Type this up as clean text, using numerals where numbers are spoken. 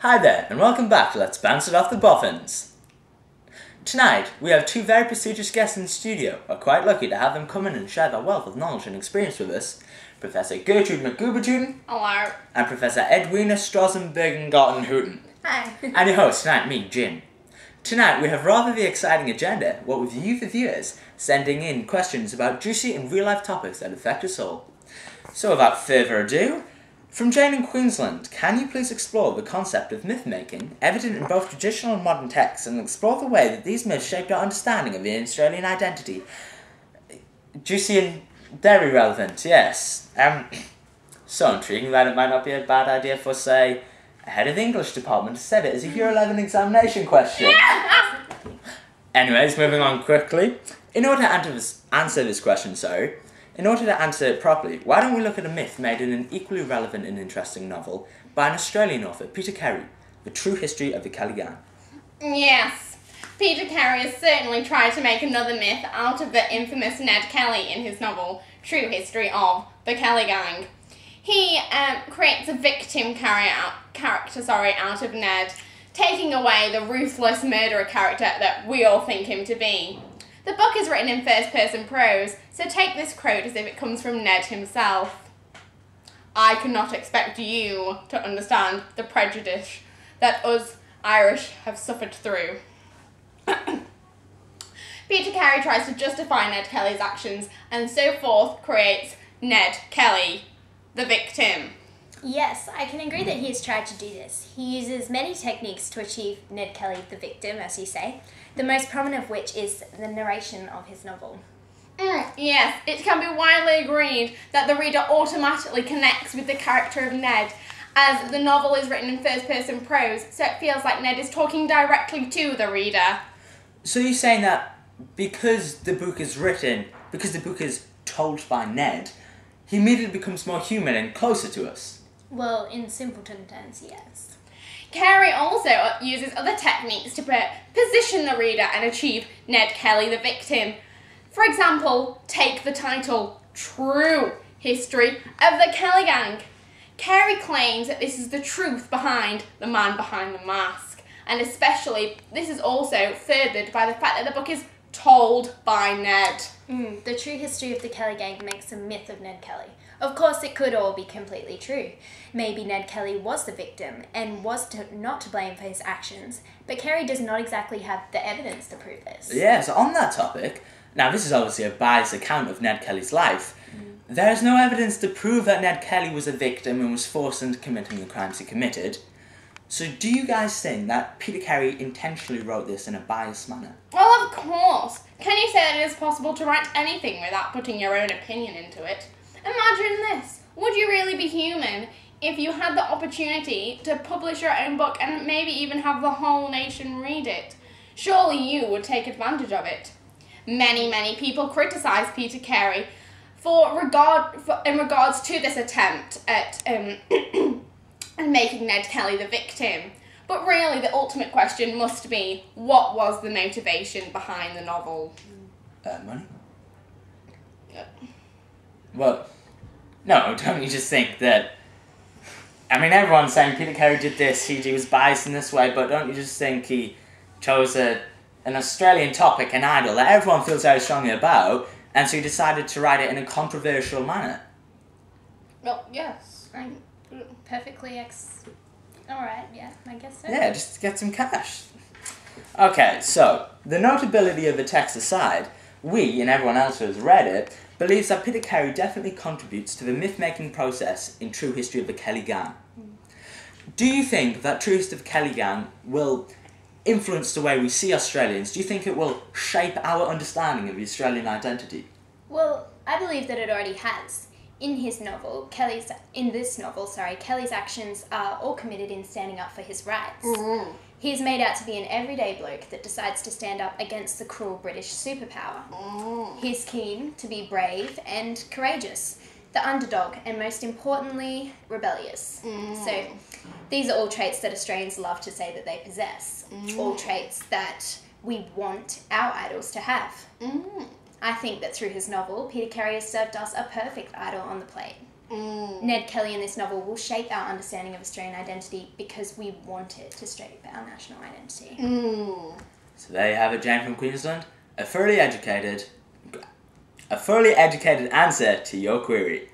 Hi there, and welcome back to Let's Bounce It Off the Boffins. Tonight, we have two very prestigious guests in the studio. We're quite lucky to have them come in and share their wealth of knowledge and experience with us. Professor Gertrude McGoobertuden. Hello. And Professor Edwina Strausenbergen-Gottenhuten. Hi. And your host tonight, me, Jim. Tonight, we have rather the exciting agenda, what with you, the viewers, sending in questions about juicy and real-life topics that affect us all. So without further ado, from Jane in Queensland, can you please explore the concept of myth-making, evident in both traditional and modern texts, and explore the way that these myths shaped our understanding of the Australian identity? Juicy and very relevant, yes. So intriguing that it might not be a bad idea for, say, a head of the English department to set it as a Year 11 examination question. Anyways, moving on quickly. In order to answer this question, in order to answer it properly, why don't we look at a myth made in an equally relevant and interesting novel by an Australian author, Peter Carey, The True History of the Kelly Gang. Yes, Peter Carey has certainly tried to make another myth out of the infamous Ned Kelly in his novel, True History of the Kelly Gang. He creates a victim character out of Ned, taking away the ruthless murderer character that we all think him to be. The book is written in first-person prose, so take this quote as if it comes from Ned himself. I cannot expect you to understand the prejudice that us Irish have suffered through. Peter Carey tries to justify Ned Kelly's actions and so forth creates Ned Kelly, the victim. Yes, I can agree that he has tried to do this. He uses many techniques to achieve Ned Kelly, the victim, as you say, the most prominent of which is the narration of his novel. Yes, it can be widely agreed that the reader automatically connects with the character of Ned, as the novel is written in first-person prose, so it feels like Ned is talking directly to the reader. So you're saying that because the book is told by Ned, he immediately becomes more human and closer to us? Well, in simpleton terms, yes. Carey also uses other techniques to position the reader and achieve Ned Kelly, the victim. For example, take the title, True History of the Kelly Gang. Carey claims that this is the truth behind the man behind the mask, and especially this is also furthered by the fact that the book is told by Ned. The true history of the Kelly Gang makes a myth of Ned Kelly. Of course, it could all be completely true. Maybe Ned Kelly was the victim and was not to blame for his actions, but Carey does not exactly have the evidence to prove this. Yeah, so on that topic, now this is obviously a biased account of Ned Kelly's life. There is no evidence to prove that Ned Kelly was a victim and was forced into committing the crimes he committed. So do you guys think that Peter Carey intentionally wrote this in a biased manner? Well, of course. Can you say that it is possible to write anything without putting your own opinion into it? Imagine this. Would you really be human if you had the opportunity to publish your own book and maybe even have the whole nation read it? Surely you would take advantage of it. Many people criticise Peter Carey in regards to this attempt at making Ned Kelly the victim. But really, the ultimate question must be, what was the motivation behind the novel? Money? Yeah. Well, no, don't you just think that... I mean, everyone's saying Peter Carey did this, he was biased in this way, but don't you just think he chose an Australian topic, an idol, that everyone feels very strongly about, and so he decided to write it in a controversial manner? Well, yes. Perfectly Alright, yeah, I guess so. Yeah, just to get some cash. Okay, so, the notability of the text aside, we, and everyone else who has read it, believes that Peter Carey definitely contributes to the myth-making process in True History of the Kelly Gang. Do you think that True History of the Kelly Gang will influence the way we see Australians? Do you think it will shape our understanding of the Australian identity? Well, I believe that it already has. In this novel, Kelly's actions are all committed in standing up for his rights. He is made out to be an everyday bloke that decides to stand up against the cruel British superpower. He's keen to be brave and courageous, the underdog, and most importantly, rebellious. So these are all traits that Australians love to say that they possess. All traits that we want our idols to have. I think that through his novel, Peter Carey has served us a perfect idol on the plate. Ned Kelly in this novel will shape our understanding of Australian identity because we want it to shape our national identity. So there you have it, Jane from Queensland. A thoroughly educated answer to your query.